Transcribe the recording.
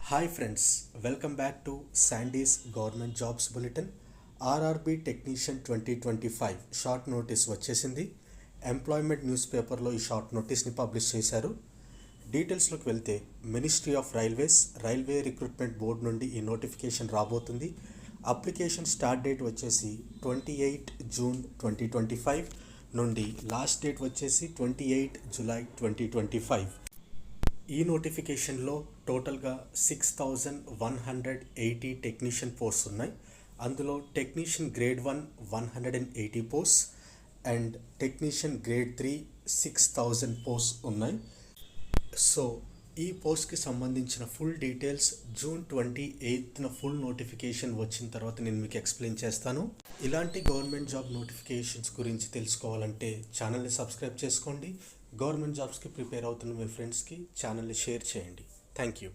Hi friends, welcome back to sandies government jobs bulletin. RRB technician 2025 short notice వచ్చేసింది. Employment news పేపర్లో ఈ short నోటీస్ని publish చేశారు. డీటెయిల్స్లోకి వెళ్తే ministry of railway recruitment board నుండి ఈ నోటిఫికేషన్ రాబోతుంది. అప్లికేషన్ స్టార్ట్ డేట్ వచ్చేసి 28 జూన్ 2025 నుండి లాస్ట్ డేట్ వచ్చేసి 28 జూలై 2025. ఈ నోటిఫికేషన్లో టోటల్గా 6180 టెక్నీషియన్ పోస్ట్స్ ఉన్నాయి. అందులో technician grade 1 180 posts and technician grade 3 6000 posts ఉన్నాయి. సో ఈ పోస్ట్కి సంబంధించిన ఫుల్ డీటెయిల్స్ జూన్ 28న ఫుల్ నోటిఫికేషన్ వచ్చిన తర్వాత నేను మీకు ఎక్స్ప్లెయిన్ చేస్తాను. ఇలాంటి గవర్నమెంట్ జాబ్ నోటిఫికేషన్స్ గురించి తెలుసుకోవాలంటే ఛానల్ని సబ్స్క్రైబ్ చేసుకోండి. గవర్నమెంట్ జాబ్స్కి ప్రిపేర్ అవుతున్న మీ ఫ్రెండ్స్కి ఛానల్ని షేర్ చేయండి. Thank you.